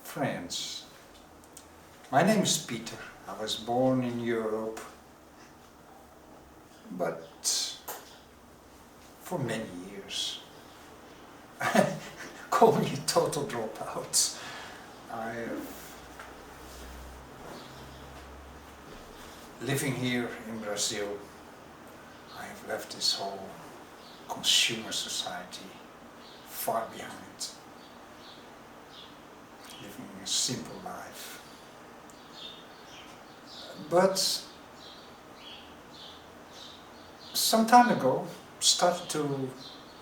Friends, my name is Peter. I was born in Europe, but for many years. Call me a total dropout. Living here in Brazil, I have left this whole consumer society far behind, living a simple life. But some time ago, started to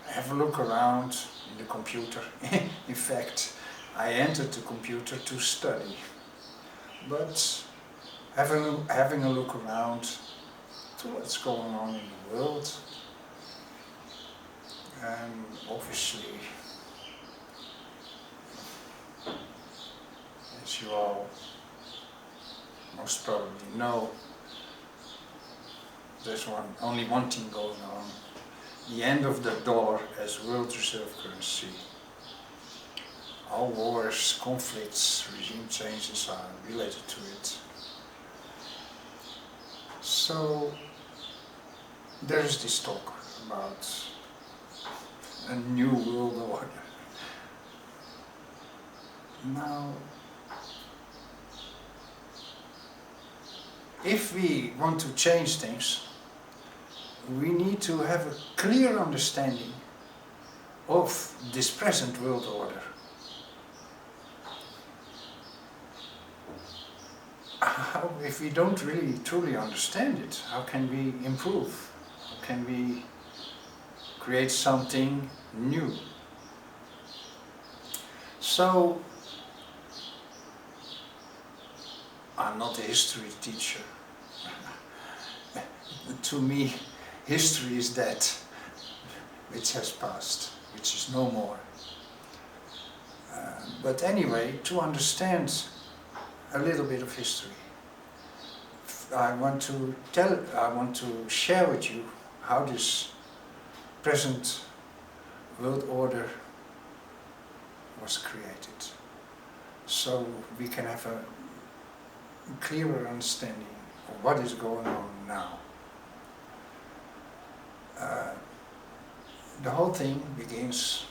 have a look around in the computer. In fact, I entered the computer to study, but having a look around to what's going on in the world, and obviously, as you all most probably know, there's only one thing going on: the end of the dollar as world reserve currency. All wars, conflicts, regime changes are related to it. So there is this talk about a new world order. Now, if we want to change things, we need to have a clear understanding of this present world order. If we don't really truly understand it, how can we improve? How can we create something new? So, I'm not a history teacher. To me, history is that which has passed, which is no more. But anyway, to understand a little bit of history, I want to share with you how this present world order was created, so we can have a clearer understanding of what is going on now. The whole thing begins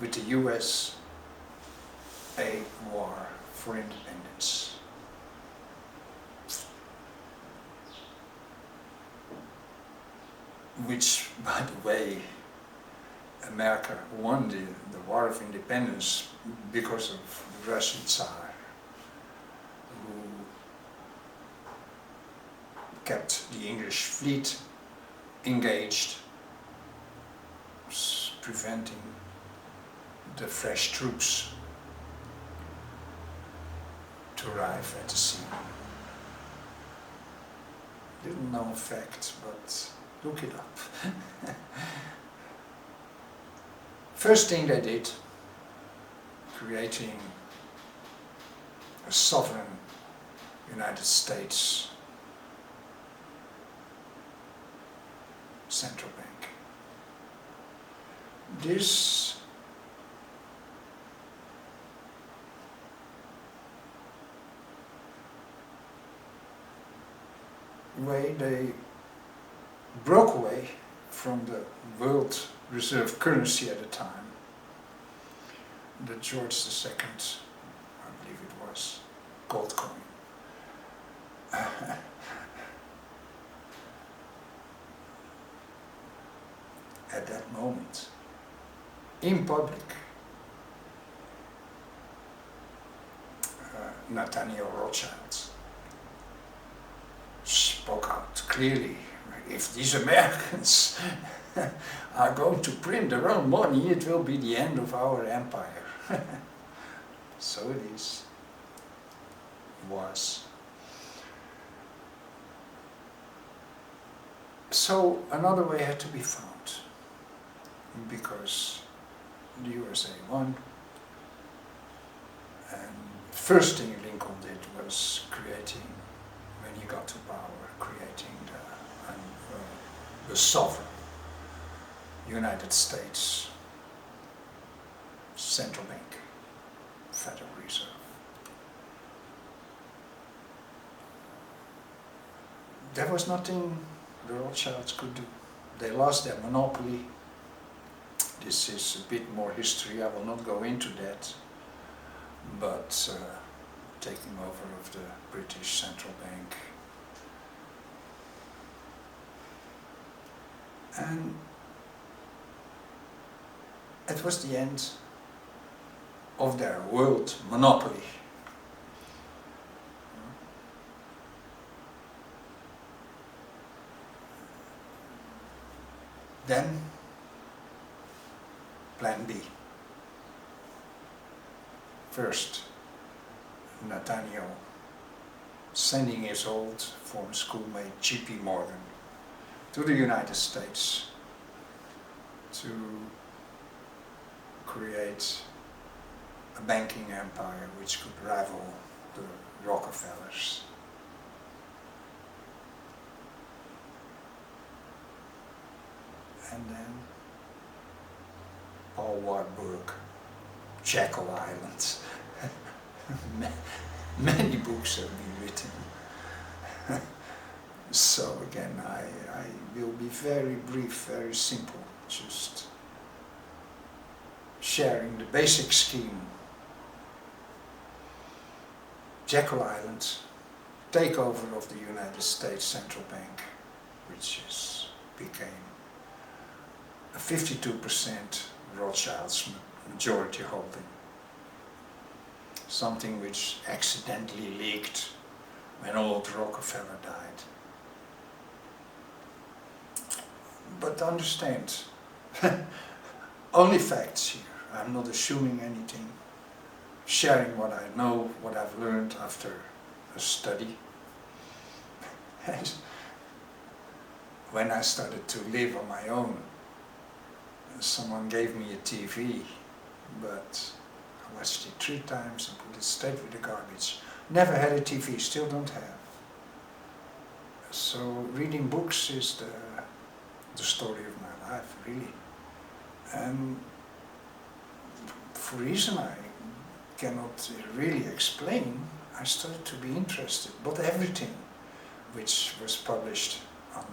with the USA war for independence. Which, by the way, America won the war of independence because of the Russian Tsar, who kept the English fleet engaged, preventing the fresh troops to arrive at the scene. Little known fact, but look it up. First thing they did, creating a sovereign United States central bank. This way they broke away from the world reserve currency at the time, the George II, I believe it was, gold coin. At that moment, in public, Nathaniel Rothschild spoke out clearly: if these Americans are going to print their own money, it will be the end of our empire. So it is. Was. So another way had to be found, because the USA won, and first thing Lincoln did was creating, when he got to power, creating the sovereign United States central bank, Federal Reserve. There was nothing the Rothschilds could do. They lost their monopoly. This is a bit more history, I will not go into that, but taking over of the British central bank. And it was the end of their world monopoly. Then, plan B. First, Nathaniel sending his old former schoolmate J.P. Morgan to the United States to create a banking empire which could rival the Rockefellers. And then Paul Warburg, Jekyll Island. Many books have been written. So again, I will be very brief, very simple, just sharing the basic scheme. Jekyll Island, takeover of the United States Central Bank, which became a 52% Rothschilds majority holding. Something which accidentally leaked when old Rockefeller died. But understand, only facts here. I'm not assuming anything. Sharing what I know, what I've learned after a study. When I started to live on my own, someone gave me a TV, but I watched it 3 times and put it straight with the garbage. Never had a TV, still don't have. So reading books is the story of my life, really. And for a reason I cannot really explain, I started to be interested, but everything which was published on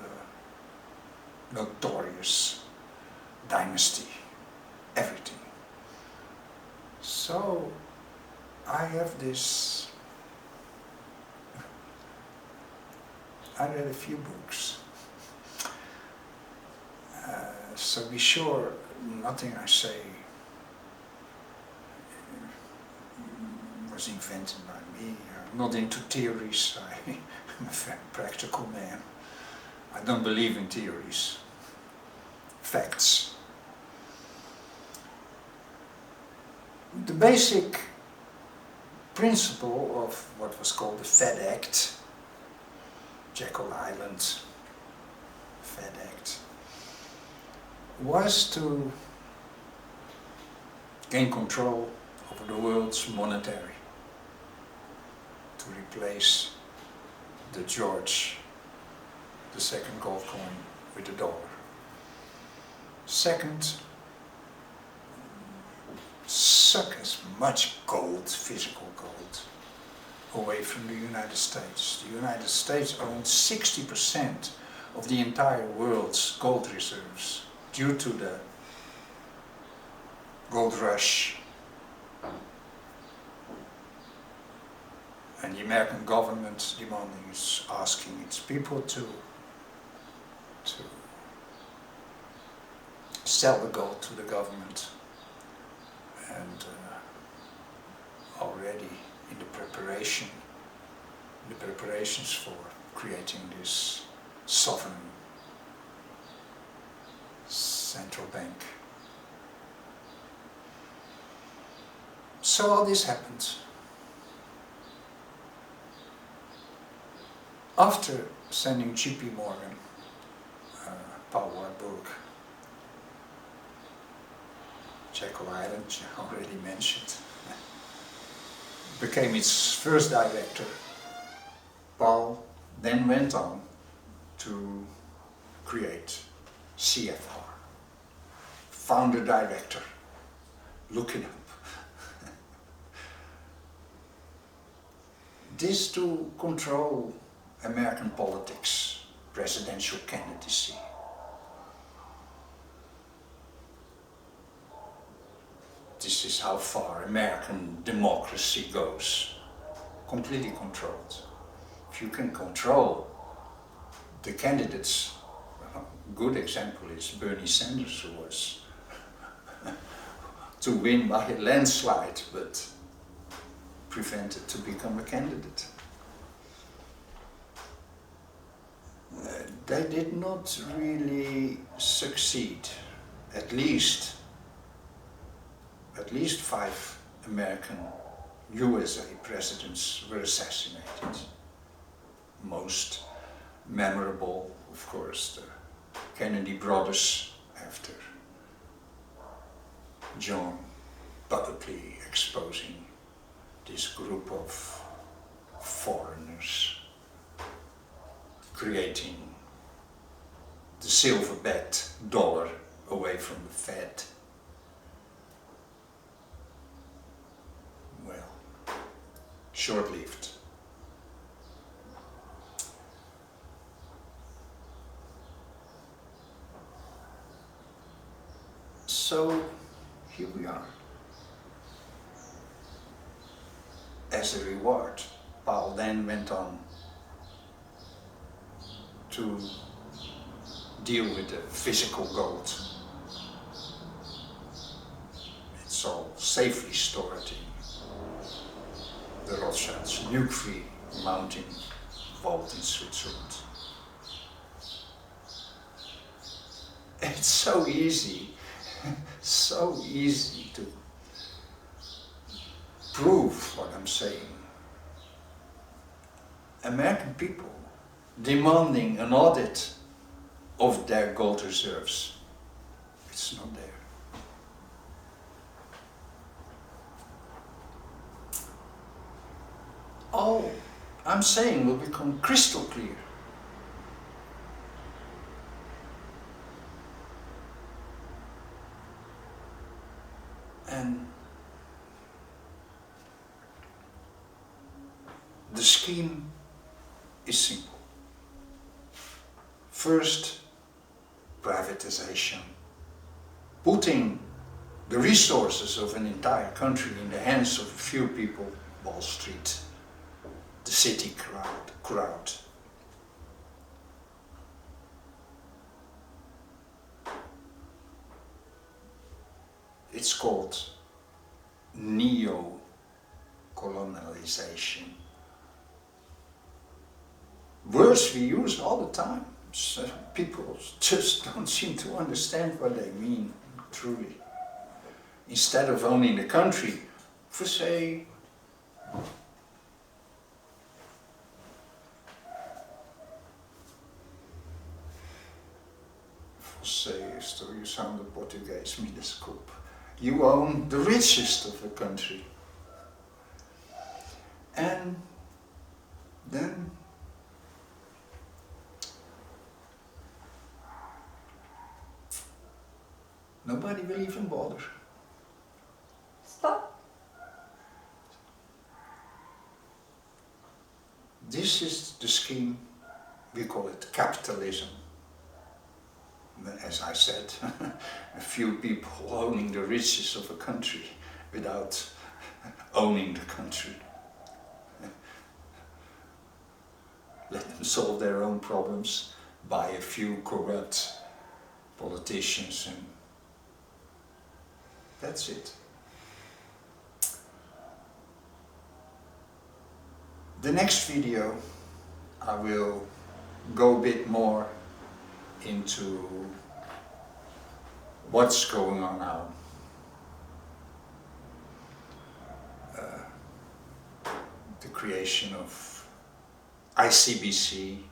the notorious dynasty, everything. So I have this, I read a few books, so be sure nothing I say was invented by me. I'm not into theories, I'm a very practical man. I don't believe in theories, facts. The basic principle of what was called the Fed Act, Jekyll Island Fed Act, was to gain control over the world's monetary, to replace the George II gold coin with the dollar. Second, suck as much gold, physical gold, away from the United States. The United States owns 60% of the entire world's gold reserves due to the gold rush. And the American government asking its people to sell the gold to the government. And already in the preparations for creating this sovereign central bank. So all this happened. After sending J.P. Morgan, Paul Warburg, Jekyll Island, already mentioned, became its first director. Paul then went on to create CFR, founder director. Look it up. this to control American politics, presidential candidacy. This is how far American democracy goes, completely controlled. If you can control the candidates, well, a good example is Bernie Sanders, who was to win by a landslide, but prevented to become a candidate. They did not really succeed. At least 5 American USA presidents were assassinated. Most memorable, of course, the Kennedy brothers, after John publicly exposing this group of foreigners, creating the silver-backed dollar away from the Fed. Well, short-lived. So here we are. As a reward, Paul then went on to deal with the physical gold. It's all safely stored in the Rothschild's nuke-free mountain vault in Switzerland. It's so easy to prove what I'm saying. American people demanding an audit of their gold reserves. It's not there. All I'm saying will become crystal clear. And the scheme is simple. First, privatization, putting the resources of an entire country in the hands of a few people, Wall Street, the city crowd. It's called neo-colonialization. Words we use all the time. So people just don't seem to understand what they mean, truly. Instead of owning the country, for say, estou usando português, me desculpa. You own the richest of the country. And then nobody will even bother. Stop. This is the scheme, we call it capitalism. As I said, a few people owning the riches of a country without owning the country. Let them solve their own problems by a few corrupt politicians, and that's it. The next video I will go a bit more into what's going on now. The creation of ICBC,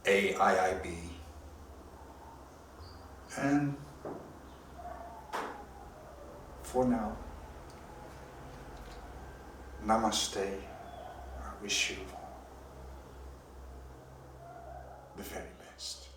AIIB, and for now, Namaste. I wish you the very best.